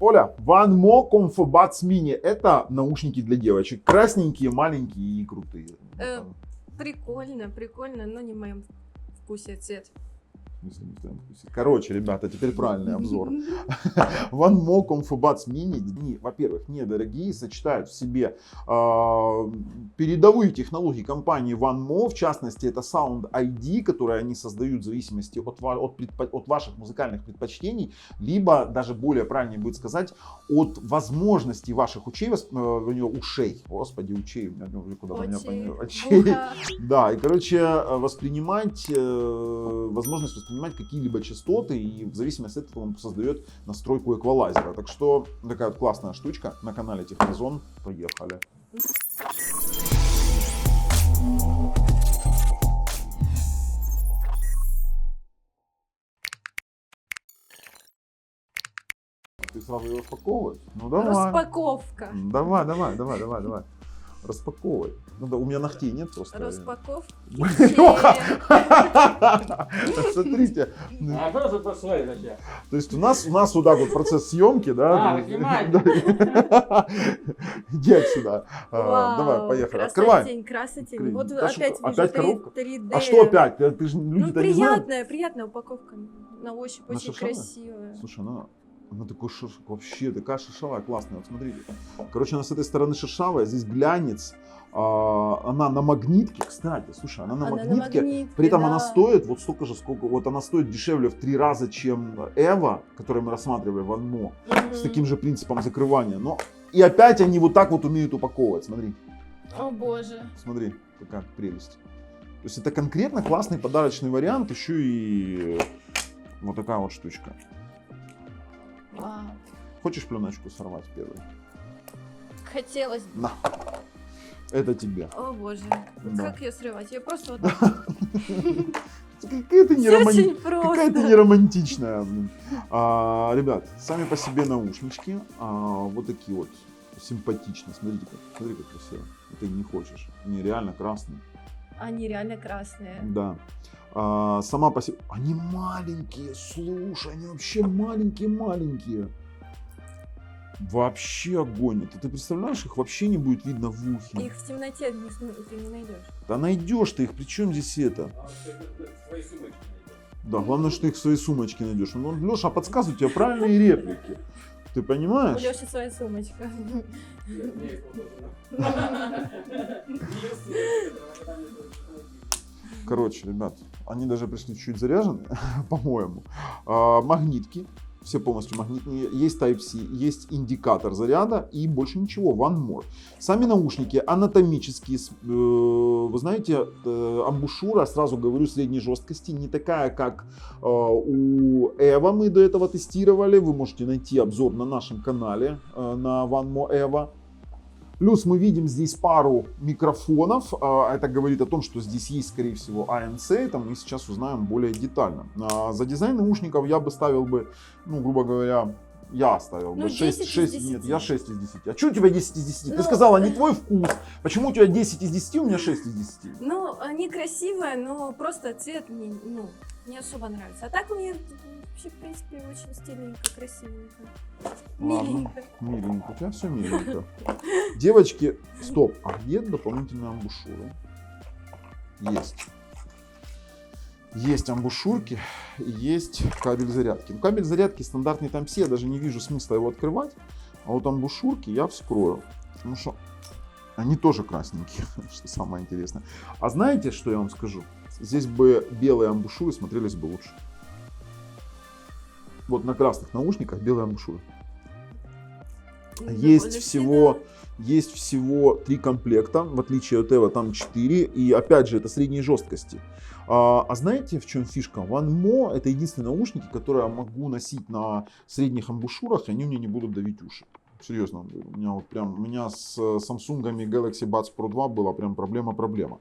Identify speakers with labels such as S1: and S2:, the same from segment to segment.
S1: Оля, OneMo Comfort Buds Mini. Это наушники для девочек. Красненькие, маленькие и крутые.
S2: Прикольно, прикольно, но не в моем вкусе цвет.
S1: Короче, ребята, теперь правильный обзор. OneMo Comfort Buds Mini, во-первых, недорогие, сочетают в себе передовые технологии компании OneMo, в частности, это Sound ID, которые они создают в зависимости от ваших музыкальных предпочтений, либо, даже более правильнее будет сказать, от возможностей ваших ушей. Господи, ушей, у меня куда-то очей. Да, и, короче, воспринимать какие-либо частоты, и в зависимости от этого он создает настройку эквалайзера. Так что такая вот классная штучка на канале Технозон. Поехали. Ты сразу ее распаковываешь? Ну давай.
S2: Распаковка.
S1: Давай. Распаковывай. Ну, у меня ногтей нет просто.
S2: Распаковка.
S1: Смотрите. То есть у нас вот так вот процесс съемки, да? Иди отсюда. Давай, поехали. Открывай.
S2: Красотень. Вот опять вижу 3D.
S1: А что опять? Ты же люди-то не знают.
S2: Приятная упаковка. На ощупь очень красивая.
S1: Слушай, она такой вообще такая шершавая, классная. Вот смотрите. Короче, она с этой стороны шершавая, здесь глянец. Она на магнитке, кстати, слушай, она на магнитке, при этом она стоит вот столько же, сколько, вот она стоит дешевле в 3 раза, чем Эва, которую мы рассматривали в OneMo, с таким же принципом закрывания. Но и опять они вот так вот умеют упаковывать, смотри.
S2: О боже.
S1: Смотри, какая прелесть. То есть это конкретно классный подарочный вариант, еще и вот такая вот штучка.
S2: Вау.
S1: Хочешь пленочку сорвать первой?
S2: Хотелось бы.
S1: На. Это тебе.
S2: О боже,
S1: Да.
S2: Как ее срывать? Ее просто вот так.
S1: Какая-то
S2: не
S1: романтичная. Ребят, сами по себе наушнички, вот такие вот симпатичные. Смотри, как красиво. Ты не хочешь. Они реально красные.
S2: Они реально красные.
S1: Да. Сама по себе. Они маленькие, слушай, они вообще маленькие. Вообще огонь. Ты представляешь, их вообще не будет видно в ухе.
S2: Их в темноте ты не найдешь.
S1: Да найдешь ты их, при чем здесь это? Да, главное, что ты их в своей сумочке найдешь. Ну, Леша подсказывает тебе правильные реплики. Ты понимаешь?
S2: У Леши своя сумочка.
S1: Короче, ребят, они даже пришли чуть-чуть заряженные, по-моему. Магнитки. Все полностью магнитные, есть Type-C, есть индикатор заряда и больше ничего, One More. Сами наушники анатомические, вы знаете, амбушюра, сразу говорю, средней жесткости, не такая, как у Эва мы до этого тестировали. Вы можете найти обзор на нашем канале на One More Eva. Плюс мы видим здесь пару микрофонов, это говорит о том, что здесь есть, скорее всего, ANC, это мы сейчас узнаем более детально. За дизайн наушников я бы ставил бы, ну, грубо говоря, я ставил бы 6 из 10. Нет, я 6 из 10. А что у тебя 10 из 10? Ты сказала, не твой вкус. Почему у тебя 10 из 10, у меня 6 из 10?
S2: Ну, они красивые, но просто цвет мне, не особо нравится. А так мне вообще, в принципе, очень стильненько, красивенько. Миленько.
S1: Миленько, у тебя все миленько. Девочки, стоп, а где дополнительные амбушюры? Есть. Есть амбушюрки, есть кабель зарядки. Кабель зарядки стандартный Type-C, я даже не вижу смысла его открывать. А вот амбушюрки я вскрою, потому что они тоже красненькие, что самое интересное. А знаете, что я вам скажу? Здесь бы белые амбушюры смотрелись бы лучше. Вот на красных наушниках белые амбушюры. Есть всего 3 комплекта, в отличие от Эва там 4, и опять же это средней жесткости. А знаете, в чем фишка? OneMo это единственные наушники, которые я могу носить на средних амбушюрах, и они мне не будут давить уши. Серьезно, у меня с Samsung Galaxy Buds Pro 2 была прям проблема.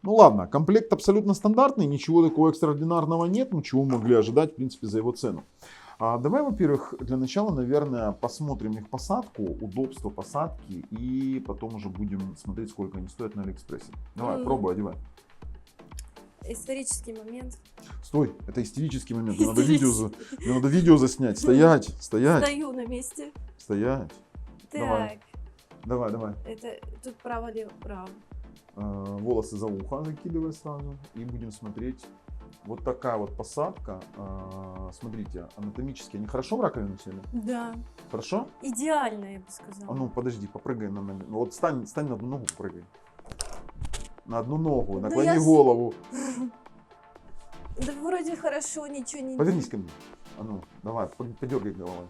S1: Ну ладно, комплект абсолютно стандартный, ничего такого экстраординарного нет, ну чего мы могли ожидать, в принципе, за его цену. Давай, во-первых, для начала, наверное, посмотрим их посадку, удобство посадки, и потом уже будем смотреть, сколько они стоят на Алиэкспрессе. Давай, пробуй, одевай.
S2: Исторический момент.
S1: Стой, это истерический момент. Мне надо видео заснять. Стоять.
S2: Стою на месте.
S1: Стоять.
S2: Так,
S1: Давай.
S2: это тут право-лево, право.
S1: Волосы за ухо закидывай сразу. И будем смотреть. Вот такая вот посадка. Смотрите, анатомически. Они хорошо в раковину сели?
S2: Да.
S1: Хорошо?
S2: Идеально, я бы сказала.
S1: А ну, подожди, попрыгай на момент. Вот стань на одну ногу, прыгай. На одну ногу,
S2: Да
S1: наклони
S2: я
S1: голову.
S2: Да вроде хорошо, ничего не...
S1: Повернись ко мне. А ну, давай, подергай головой.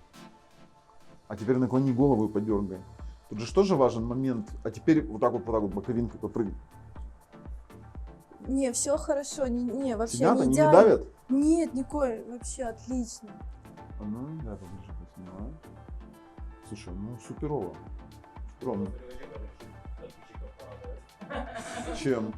S1: А теперь наклони голову и подергай. Тут же тоже важен момент. А теперь вот так вот боковинкой попрыгай.
S2: Не, все хорошо, не, вообще
S1: Сидят,
S2: не
S1: они не
S2: идеально.
S1: давят?
S2: Нет, никакой, вообще отлично.
S1: А ну, да, подожди, поснимаю. Слушай, ну суперово. Суперово. Чем?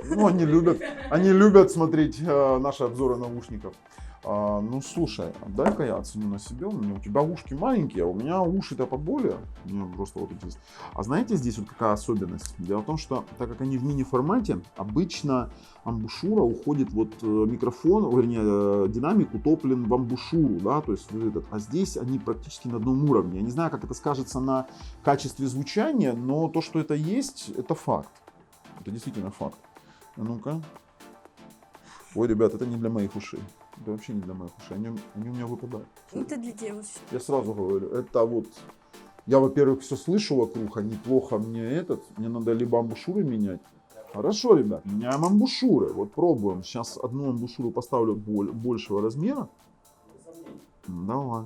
S1: Ну, они любят смотреть наши обзоры наушников. Ну, слушай, дай-ка я оценю на себе. У тебя ушки маленькие, а у меня уши-то поболее. Мне просто вот здесь. А знаете, здесь вот какая особенность? Дело в том, что так как они в мини-формате, обычно амбушюра уходит вот микрофон, вернее, динамик утоплен в амбушюру, да, то есть а здесь они практически на одном уровне. Я не знаю, как это скажется на качестве звучания, но то, что это есть, это факт. Это действительно факт. А ну-ка. Ой, ребят, это не для моих ушей. Это вообще не для моих ушей. Они у меня выпадают.
S2: Это для девушек.
S1: Я сразу говорю, это вот... Я, во-первых, все слышу вокруг, а неплохо мне мне надо либо амбушюры менять. Хорошо, ребят, меняем амбушюры. Вот пробуем. Сейчас одну амбушюру поставлю большего размера. Давай.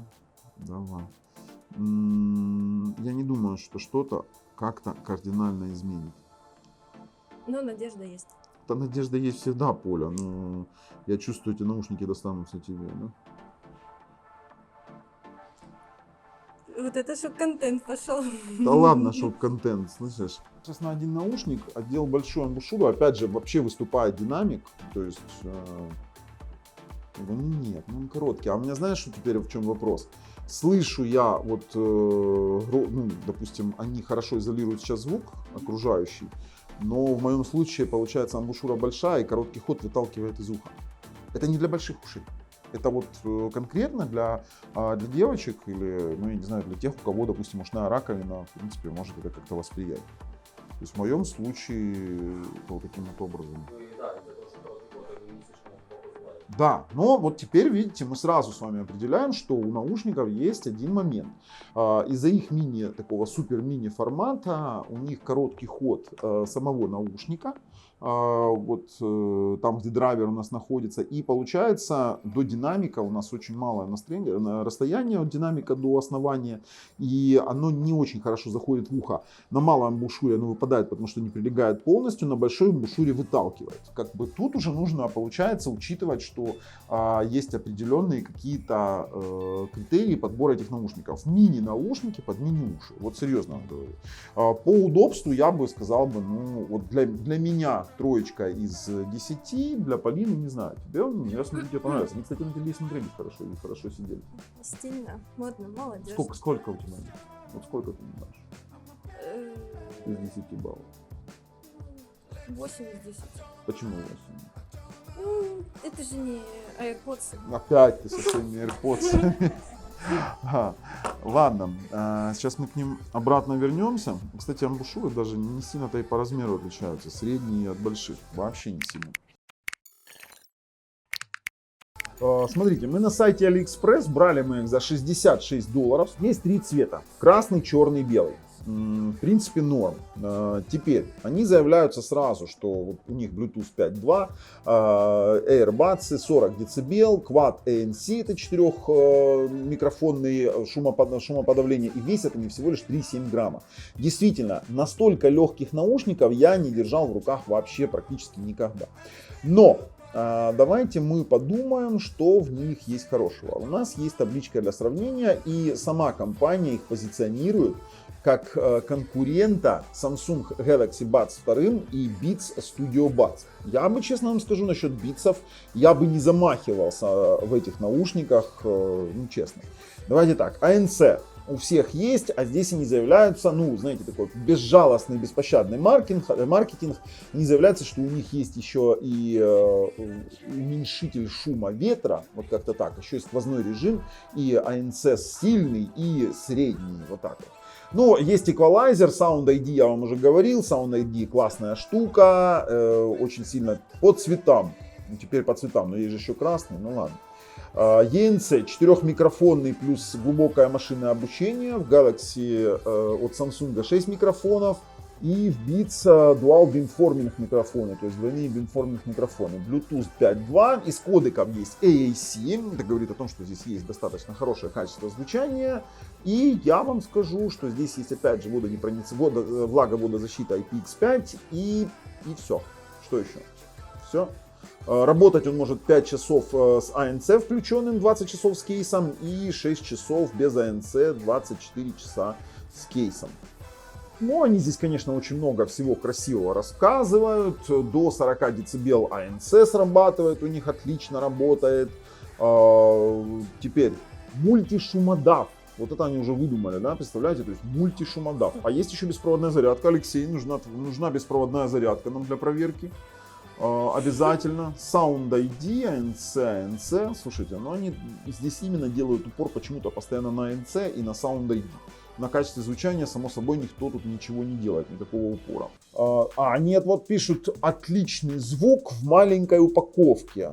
S1: Я не думаю, что что-то как-то кардинально изменит.
S2: Но надежда есть.
S1: Да, надежда есть всегда, Поля, но я чувствую, эти наушники достанутся тебе, да?
S2: Вот это шок-контент пошел.
S1: Да ладно, шоп-контент, слышишь? Сейчас на один наушник отдел большую амбушюру, опять же, вообще выступает динамик, то есть, нет, он короткий. А у меня знаешь, что теперь в чем вопрос? Слышу я, вот, допустим, они хорошо изолируют сейчас звук окружающий, но в моем случае, получается, амбушюра большая и короткий ход выталкивает из уха. Это не для больших ушей. Это вот конкретно для девочек или, ну, я не знаю, для тех, у кого, допустим, ушная раковина, в принципе, может это как-то восприять. То есть в моем случае вот таким вот образом. Да, но вот теперь, видите, мы сразу с вами определяем, что у наушников есть один момент. Из-за их такого супер-мини формата, у них короткий ход самого наушника, вот там, где драйвер у нас находится, и получается до динамика у нас очень малое расстояние от динамика до основания, и оно не очень хорошо заходит в ухо. На малой амбушюре оно выпадает, потому что не прилегает полностью, на большой амбушюре выталкивает. Как бы тут уже нужно, получается, учитывать, что есть определенные какие-то критерии подбора этих наушников. Мини-наушники под мини-уши. Вот серьезно вам говорю. По удобству я бы сказал, ну, вот для меня троечка из 10, для Полины, не знаю. Я смотрю, тебе понравится. Они, кстати, на тебе смотрелись хорошо, и хорошо сидели.
S2: Стильно, модно, молодежь.
S1: Сколько у тебя? Вот сколько ты мне дашь? Из 10 баллов.
S2: 8 из 10.
S1: Почему 8?
S2: Ну, это же не AirPods.
S1: Опять ты со своими AirPods. Ладно, сейчас мы к ним обратно вернемся. Кстати, амбушюры даже не сильно-то и по размеру отличаются. Средние от больших. Вообще не сильно. Смотрите, мы на сайте AliExpress, брали мы их за $66. Есть 3 цвета. Красный, черный, белый. В принципе, норм. Теперь, они заявляются сразу, что вот у них Bluetooth 5.2, AirBuds 40 дБ, Quad ANC, это 4-микрофонный шумоподавление, и весят они всего лишь 3,7 грамма. Действительно, настолько легких наушников я не держал в руках вообще практически никогда. Но давайте мы подумаем, что в них есть хорошего. У нас есть табличка для сравнения, и сама компания их позиционирует как конкурента Samsung Galaxy Buds 2 и Beats Studio Buds. Я бы, честно вам скажу, насчет битсов, я бы не замахивался в этих наушниках, ну честно. Давайте так, ANC у всех есть, а здесь они заявляются, ну, знаете, такой безжалостный, беспощадный маркетинг. Они заявляются, что у них есть еще и уменьшитель шума ветра, вот как-то так, еще и сквозной режим, и ANC сильный и средний, вот так вот. Но есть эквалайзер, Sound ID, я вам уже говорил, Sound ID классная штука, очень сильно по цветам, ну, теперь по цветам, но есть же еще красный, ну ладно. ENC 4-микрофонный плюс глубокое машинное обучение, в Galaxy от Samsung 6 микрофонов и в Beats Dual бимформинг микрофоны, то есть двойные бимформинг микрофоны, Bluetooth 5.2, из кодеков есть AAC, это говорит о том, что здесь есть достаточно хорошее качество звучания, и я вам скажу, что здесь есть опять же влаговодозащита IPX5 и все, что еще? Все. Работать он может 5 часов с ANC включенным, 20 часов с кейсом и 6 часов без ANC, 24 часа с кейсом. Ну, они здесь, конечно, очень много всего красивого рассказывают. До 40 дБ ANC срабатывает, у них отлично работает. Теперь мультишумодав. Вот это они уже выдумали, да, представляете? То есть мультишумодав. А есть еще беспроводная зарядка. Алексей, нужна беспроводная зарядка нам для проверки. Обязательно. Sound ID, ANC. Слушайте, но они здесь именно делают упор почему-то постоянно на ANC и на Sound ID. На качестве звучания, само собой, никто тут ничего не делает, никакого упора. Нет, вот пишут, отличный звук в маленькой упаковке.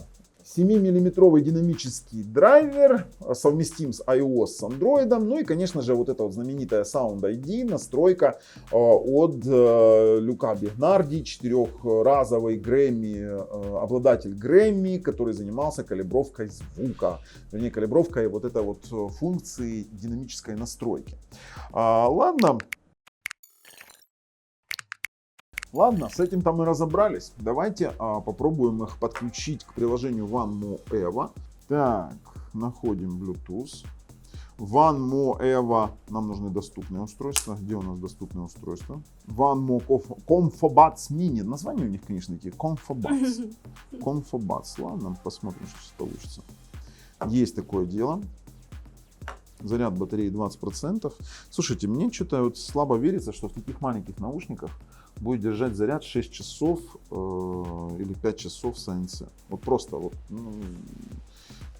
S1: 7-миллиметровый динамический драйвер, совместим с iOS, с Android. Ну и, конечно же, вот эта вот знаменитая Sound ID, настройка от Люка Бигнарди, 4-разовый Грэмми, обладатель Грэмми, который занимался калибровкой звука. Вернее, калибровкой вот этой вот функции динамической настройки. Ладно, с этим-то мы разобрались. Давайте попробуем их подключить к приложению OneMo Evo. Так, находим Bluetooth. OneMo Evo, нам нужны доступные устройства. Где у нас доступные устройства? OneMo ComfoBuds Mini. Название у них, конечно, такие ComfoBuds. ComfoBuds. Ладно, посмотрим, что сейчас получится. Есть такое дело. Заряд батареи 20%. Слушайте, мне что-то вот слабо верится, что в таких маленьких наушниках будет держать заряд 6 часов или 5 часов с ANC. Вот просто вот, ну,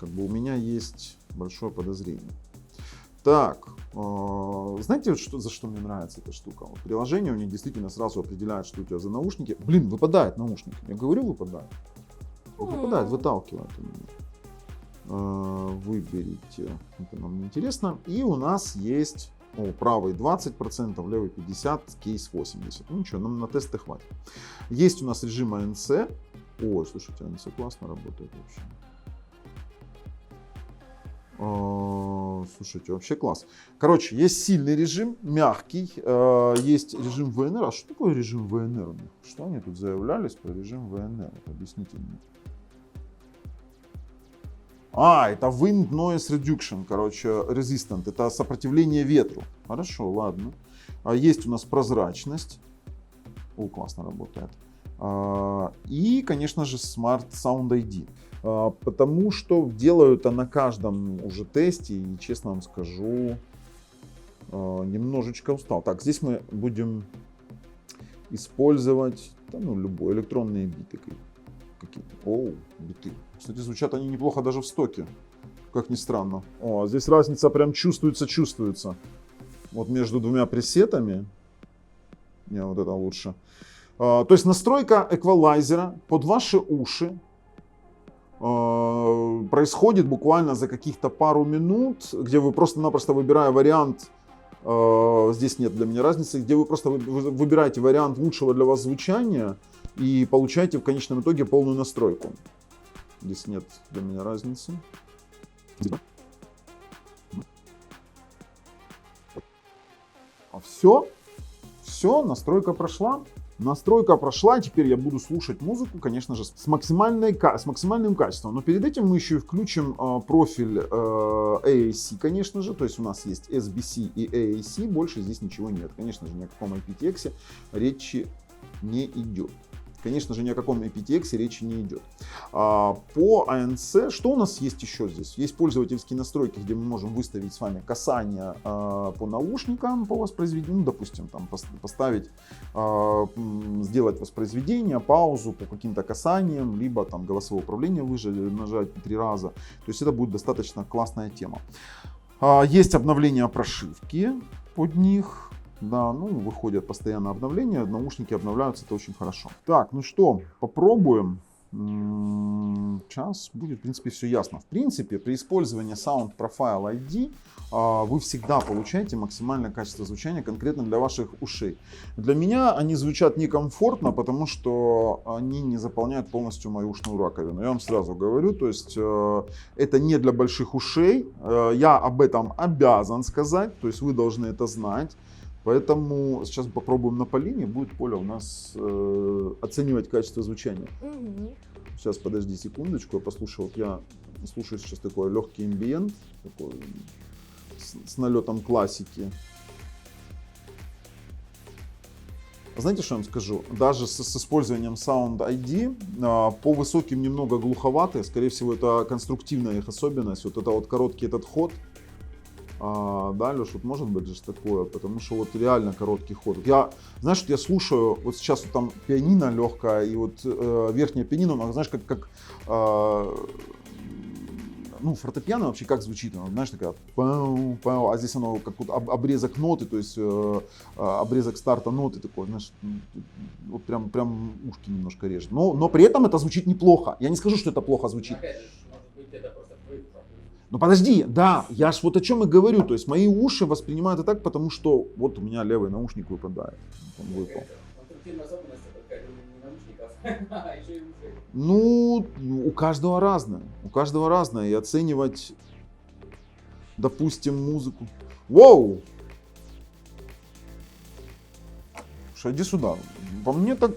S1: как бы у меня есть большое подозрение. Так, знаете, за что мне нравится эта штука? Вот приложение у них действительно сразу определяет, что у тебя за наушники. Блин, выпадает наушник. Я говорю, выпадает. Вот выпадает, выталкивает у меня. Выберите, это нам не интересно. И у нас есть правый 20%, левый 50%, кейс 80%. Ну ничего, нам на тесты хватит. Есть у нас режим ANC. Ой, слушайте, ANC классно работает вообще. Слушайте, вообще класс. Короче, есть сильный режим, мягкий, есть режим ВНР. А что такое режим ВНР у них? Что они тут заявлялись про режим ВНР? Объясните мне. Это Wind Noise Reduction, короче, Resistant. Это сопротивление ветру. Хорошо, ладно. Есть у нас прозрачность. Классно работает. И, конечно же, Smart Sound ID. Потому что делают на каждом уже тесте, и, честно вам скажу, немножечко устал. Так, здесь мы будем использовать, любой, электронные биты. Какие-то. Биты. Кстати, звучат они неплохо даже в стоке, как ни странно. Здесь разница прям чувствуется. Вот между двумя пресетами. Не, вот это лучше. То есть настройка эквалайзера под ваши уши происходит буквально за каких-то пару минут, где вы просто-напросто, выбирая вариант, здесь нет для меня разницы, где вы просто выбираете вариант лучшего для вас звучания и получаете в конечном итоге полную настройку. Здесь нет для меня разницы. Все, настройка прошла. Настройка прошла, теперь я буду слушать музыку, конечно же, с максимальным качеством. Но перед этим мы еще и включим профиль AAC, конечно же. То есть у нас есть SBC и AAC, больше здесь ничего нет. Конечно же, ни о каком IPTX речи не идет. Конечно же, ни о каком IPTX речи не идет. По ANC, что у нас есть еще здесь? Есть пользовательские настройки, где мы можем выставить с вами касание по наушникам, по воспроизведению, допустим, там поставить, сделать воспроизведение, паузу по каким-то касаниям, либо там голосовое управление нажать 3 раза. То есть это будет достаточно классная тема. Есть обновление прошивки под них. Да, ну, выходят постоянно обновления, наушники обновляются, это очень хорошо. Так, ну что, попробуем. Сейчас будет, в принципе, все ясно. В принципе, при использовании Sound Profile ID вы всегда получаете максимальное качество звучания конкретно для ваших ушей. Для меня они звучат некомфортно, потому что они не заполняют полностью мою ушную раковину. Я вам сразу говорю, то есть это не для больших ушей. Я об этом обязан сказать, то есть вы должны это знать. Поэтому сейчас попробуем на Полине, будет Поля у нас оценивать качество звучания. Сейчас, подожди секундочку, я послушаю. Вот я слушаю сейчас такой легкий эмбиент, такой, с налетом классики. Знаете, что я вам скажу? Даже с использованием Sound ID по высоким немного глуховатые, скорее всего, это конструктивная их особенность. Вот это вот короткий этот ход. Да, Леш, вот может быть же такое, потому что вот реально короткий ход. Я, знаешь, вот я слушаю, вот сейчас вот там пианино легкое, и вот верхнее пианино, но, знаешь, как ну, фортепиано вообще как звучит, оно, знаешь, такая пау, пау, а здесь оно как вот обрезок ноты, то есть обрезок старта ноты такой, знаешь, вот прям ушки немножко режет. Но при этом это звучит неплохо. Я не скажу, что это плохо звучит. Ну подожди, да, я ж вот о чем и говорю, то есть мои уши воспринимают это так, потому что вот у меня левый наушник выпадает, он выпал. Ну, у каждого разное, и оценивать, допустим, музыку. Воу! Слушай, иди сюда, по мне так,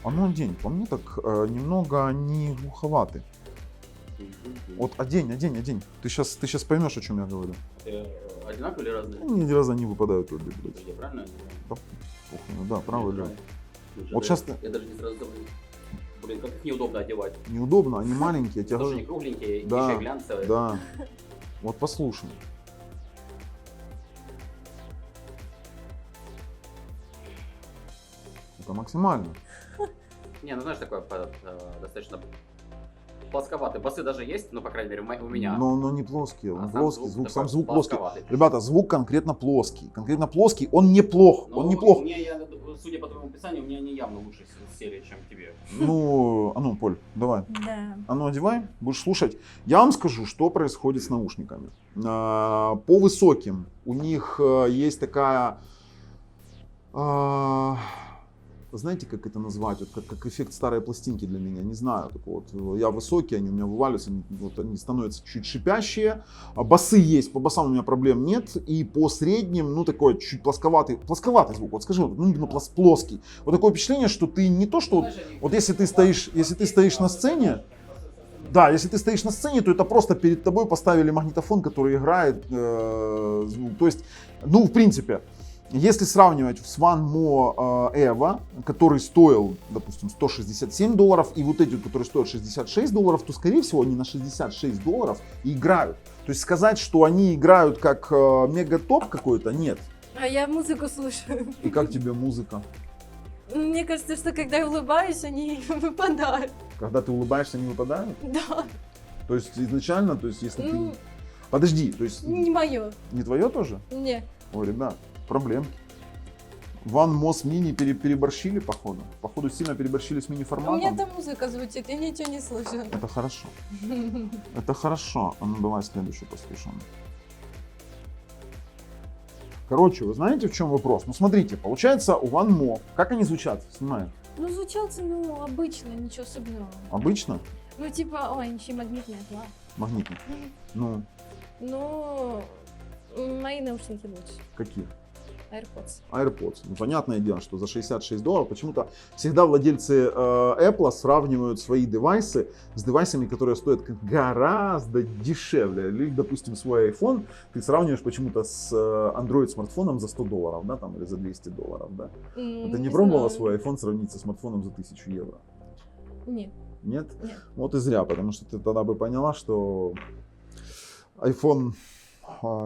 S1: а ну одень, по мне так немного они глуховаты. Вот одень. Ты сейчас поймешь, о чем я говорю.
S3: Одинаковые или разные?
S1: Ну, мне раза не выпадают обе, блядь.
S3: Я правильно?
S1: Да, похуй, да, правый, левый. Вот сейчас
S3: Я даже не сразу забыл. Блин, как их неудобно одевать.
S1: неудобно, они маленькие, я тебе
S3: Тоже
S1: говорю.
S3: не кругленькие,
S1: Да,
S3: еще и глянцевые.
S1: да. Вот послушай. Это максимально.
S3: Не, ну знаешь, такое достаточно плосковатый. Басы даже есть, ну, по крайней мере, у меня.
S1: Но не плоские, он
S3: А
S1: плоский, сам звук плоский.
S3: плосковатый.
S1: Ребята, звук конкретно плоский, он неплох,
S3: Ну,
S1: он неплох.
S3: Судя по твоему описанию, у меня они явно лучше серии, чем тебе.
S1: Ну, а ну, Поль, давай.
S2: Да.
S1: А ну, одевай, будешь слушать. Я вам скажу, что происходит с наушниками. По высоким у них есть такая, знаете, как это назвать, вот как эффект старой пластинки для меня, не знаю. Так вот, я высокий, они у меня вываливаются, они становятся чуть шипящие. Басы есть, по басам у меня проблем нет. И по средним, ну такой чуть плосковатый звук, вот скажи, ну именно плоский. Вот такое впечатление, что ты не то, что вот если ты стоишь на сцене, да, если ты стоишь на сцене, то это просто перед тобой поставили магнитофон, который играет звук. То есть, ну, в принципе, если сравнивать с One More Evo, который стоил, допустим, $167, и вот эти, которые стоят $66, то, скорее всего, они на $66 и играют. То есть сказать, что они играют как мега-топ какой-то, нет.
S2: А я музыку слушаю.
S1: И как тебе музыка?
S2: Мне кажется, что когда я улыбаюсь, они выпадают.
S1: Когда ты улыбаешься, они выпадают?
S2: Да.
S1: То есть изначально, то есть если ты...
S2: Ну,
S1: Подожди, то есть
S2: не мое.
S1: не твое тоже?
S2: Не.
S1: Ой, ребят, проблемки. One Mos Mini переборщили, походу. Походу сильно переборщили с
S2: У меня
S1: мини-форматом.
S2: там музыка звучит, я ничего не слышу.
S1: Это хорошо. Это хорошо. А ну давай следующую послушаем. Короче, вы знаете, в чем вопрос? Ну смотрите, получается у One More, как они звучат? Снимаю.
S2: Ну, звучался, ну, обычно, ничего особенного.
S1: Обычно?
S2: Ну, типа, ой, они еще и магнитные, класс.
S1: Магнитный. Ну,
S2: Ну, мои наушники лучше.
S1: какие? AirPods. Ну, понятное дело, что за $66 почему-то всегда владельцы Apple сравнивают свои девайсы с девайсами, которые стоят гораздо дешевле. Или, допустим, свой iPhone ты сравниваешь почему-то с Android смартфоном за $100, да, там, или за $200, да? Ты не пробовала свой iPhone сравнить со смартфоном за 1000 евро?
S2: Нет.
S1: Нет?
S2: Нет.
S1: Вот и зря, потому что ты тогда бы поняла, что iPhone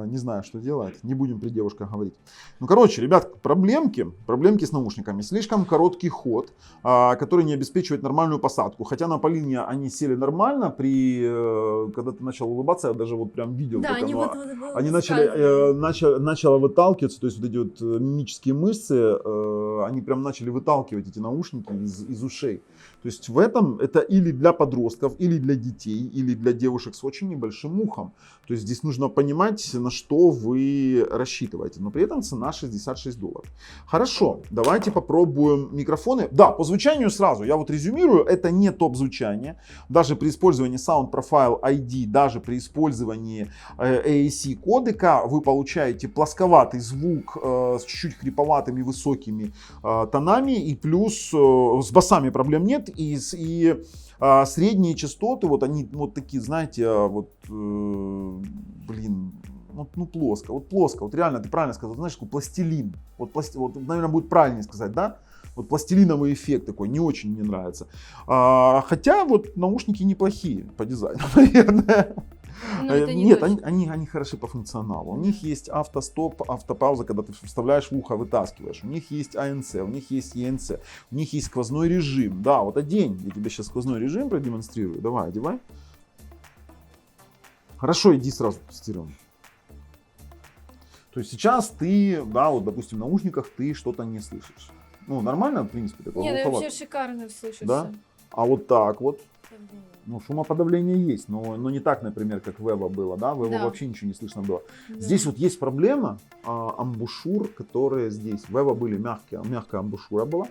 S1: не знаю, что делает. Не будем при девушках говорить. Ну, короче, ребят, проблемки с наушниками. Слишком короткий ход, который не обеспечивает нормальную посадку. Хотя на Полине они сели нормально, когда ты начал улыбаться, я даже вот прям видел.
S2: Да,
S1: как
S2: они
S1: оно,
S2: вот
S1: они
S2: выскальзывали.
S1: начало выталкиваться, то есть вот эти вот мимические мышцы, они прям начали выталкивать эти наушники из ушей. То есть в этом это или для подростков, или для детей, или для девушек с очень небольшим ухом. То есть здесь нужно понимать, на что вы рассчитываете. Но при этом цена $66. Хорошо, давайте попробуем микрофоны. Да, по звучанию сразу, я вот резюмирую, это не топ звучание. Даже при использовании Sound Profile ID, даже при использовании AAC кодека вы получаете плосковатый звук с чуть-чуть хриповатыми высокими тонами. И плюс с басами проблем нет. И средние частоты, вот они вот такие, знаете, вот, плоско, вот реально, ты правильно сказал, знаешь, такой пластилин, вот, наверное, будет правильнее сказать, да? Вот пластилиновый эффект такой, не очень мне нравится. Хотя вот наушники неплохие по дизайну, наверное. Нет, они хороши по функционалу. У них есть автостоп, автопауза, когда ты вставляешь в ухо, вытаскиваешь. У них есть ANC, у них есть ENC, у них есть сквозной режим. Да, вот одень, я тебе сейчас сквозной режим продемонстрирую. Давай, одевай. Хорошо, иди сразу тестируем. То есть сейчас ты, да, вот допустим в наушниках ты что-то не слышишь. Ну, нормально, в принципе, такое.
S2: Нет, вообще шикарно слышишься.
S1: Да? А вот так вот. Ну, шумоподавление есть, но не так, например, как в Evo было, да, в Evo вообще ничего не слышно было. Да. Здесь вот есть проблема амбушюр, которые здесь. В Evo были мягкая амбушюра была,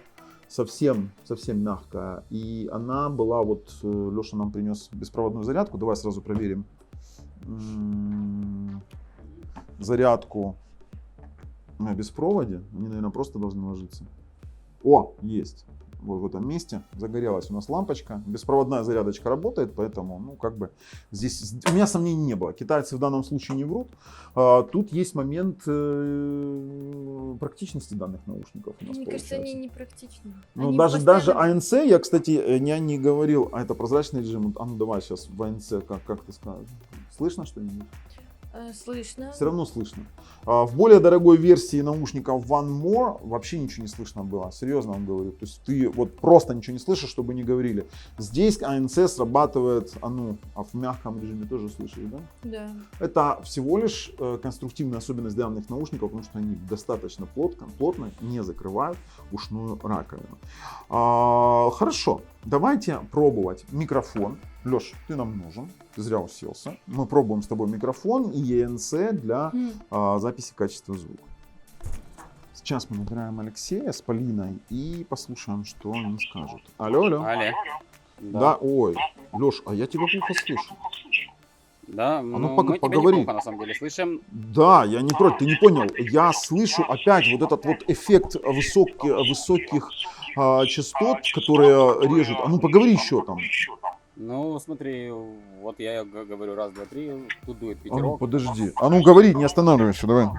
S1: совсем мягкая, и она была, вот Леша нам принес беспроводную зарядку, давай сразу проверим зарядку на беспроводе, они, наверное, просто должны ложиться. О, есть. Вот в этом месте загорелась у нас лампочка. Беспроводная зарядочка работает, поэтому, ну, как бы, здесь у меня сомнений не было. Китайцы в данном случае не врут. Тут есть момент практичности данных наушников.
S2: Мне кажется, они не практичны.
S1: Ну, даже ANC, я, кстати, не говорил, это прозрачный режим. А ну, давай сейчас в ANC, как ты скажешь? Слышно что-нибудь?
S2: Слышно.
S1: Все равно слышно. В более дорогой версии наушников One More вообще ничего не слышно было. Серьезно вам говорю. То есть ты вот просто ничего не слышишь, чтобы не говорили. Здесь ANC срабатывает, а в мягком режиме тоже слышишь, да?
S2: Да.
S1: Это всего лишь конструктивная особенность данных наушников, потому что они достаточно плотно не закрывают ушную раковину. Хорошо, давайте пробовать микрофон. Леш, ты нам нужен, ты зря уселся. Мы пробуем с тобой микрофон и ENC для записи качества звука. Сейчас мы набираем Алексея с Полиной и послушаем, что они скажут. Алло. Да, ой, Леш, а я тебя плохо слышу.
S3: Да,
S1: мы
S3: тебя
S1: поговори.
S3: неплохо, на самом деле, слышим.
S1: Да, я не против, ты не понял. Я слышу опять вот этот вот эффект высоких частот, которые режут. А ну поговори еще там.
S3: Ну, смотри, вот я говорю, раз, два, три, тут дует ветерок.
S1: А ну, подожди. А ну говори, не останавливайся, давай.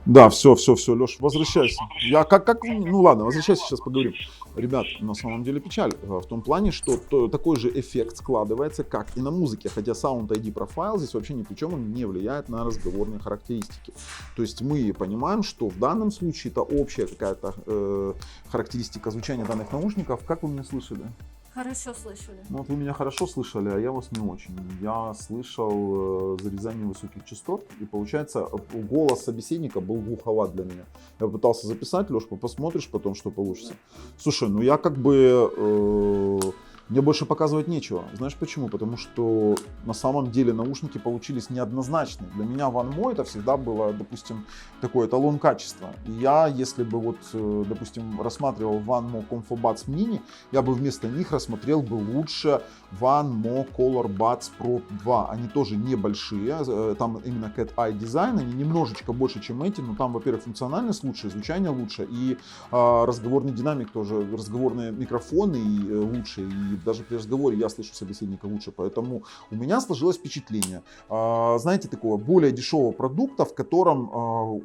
S1: Да, все, Леш, возвращайся. Ну ладно, возвращайся, сейчас поговорим. Ребят, на самом деле печаль в том плане, что такой же эффект складывается, как и на музыке, хотя Sound ID Profile здесь вообще ни при чем, он не влияет на разговорные характеристики. То есть мы понимаем, что в данном случае это общая какая-то характеристика звучания данных наушников. Как вы меня слышали?
S2: Хорошо слышали.
S1: Ну вот вы меня хорошо слышали, а я вас не очень. Я слышал зарезание высоких частот, и получается голос собеседника был глуховат для меня. Я пытался записать, Лёшка, посмотришь потом, что получится. Слушай, ну я как бы Мне больше показывать нечего. Знаешь почему? Потому что на самом деле наушники получились неоднозначные. Для меня One Mo это всегда было, допустим, такой эталон качества. И я, если бы вот, допустим, рассматривал One Mo Comfort Buds Mini, я бы вместо них рассмотрел бы лучше One Mo Color Buds Pro 2. Они тоже небольшие, там именно Cat Eye дизайн, они немножечко больше, чем эти, но там, во-первых, функциональность лучше, звучание лучше, и разговорный динамик тоже, разговорные микрофоны лучше, и даже при разговоре я слышу собеседника лучше, поэтому у меня сложилось впечатление, знаете, такого более дешевого продукта, в котором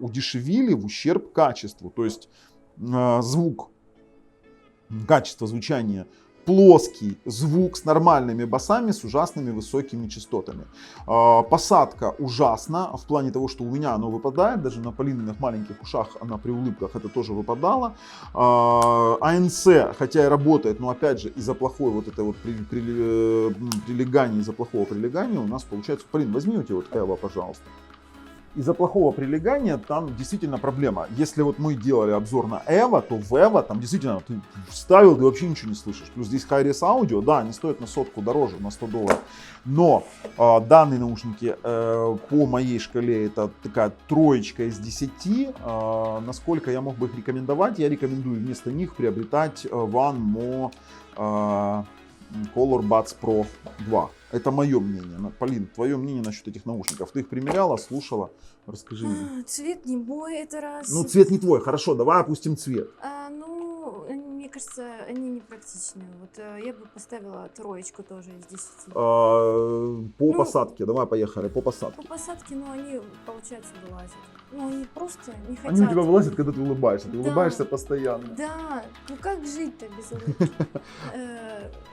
S1: удешевили в ущерб качеству, то есть звук, качество звучания, плоский звук с нормальными басами, с ужасными высокими частотами. Посадка ужасна в плане того, что у меня оно выпадает, даже на Полининых маленьких ушах она при улыбках это тоже выпадало. АНС, хотя и работает, но опять же из-за плохой вот этой вот прилегания, из-за плохого прилегания у нас получается... Полин, возьми у тебя вот Эва, пожалуйста. Из-за плохого прилегания там действительно проблема. Если вот мы делали обзор на Эва, то в Эва там действительно ты вставил, ты вообще ничего не слышишь. Плюс здесь Hi-Res Audio, да, они стоят на сотку дороже, на $100. Но данные наушники по моей шкале это такая 3 из 10. Насколько я мог бы их рекомендовать? Я рекомендую вместо них приобретать One Mo Color Buds Pro 2. Это мое мнение. Полин, твое мнение насчет этих наушников? Ты их примеряла, слушала? Расскажи мне.
S2: Цвет не мой, это раз.
S1: Ну, цвет не твой. Хорошо, давай опустим цвет.
S2: Ну, мне кажется, они непрактичные. Вот я бы поставила 3 тоже из 10.
S1: По посадке. Давай, поехали. По посадке.
S2: По посадке, ну, они, получается, вылазят. Ну, они просто не хотят.
S1: Они у тебя вылазят, когда ты улыбаешься. Ты
S2: Да.
S1: улыбаешься постоянно.
S2: Да, ну как жить-то без улыбки?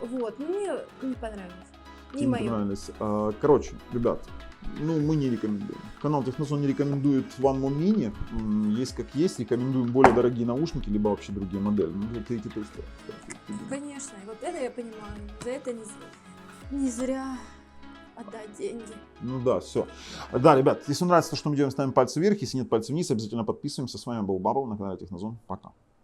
S2: Вот, мне не понравилось. Не
S1: Тебе
S2: мое.
S1: понравились. Короче, ребят, ну мы не рекомендуем. Канал Технозон не рекомендует One Mo Mini. Есть как есть. Рекомендуем более дорогие наушники, либо вообще другие модели. Ну, вот эти тесты.
S2: Конечно, и вот это я понимаю. За это не зря отдать деньги.
S1: Ну да, все. Да, ребят, если нравится то, что мы делаем, ставим пальцы вверх. Если нет, пальцы вниз. Обязательно подписываемся. С вами был Бабл на канале Технозон. Пока.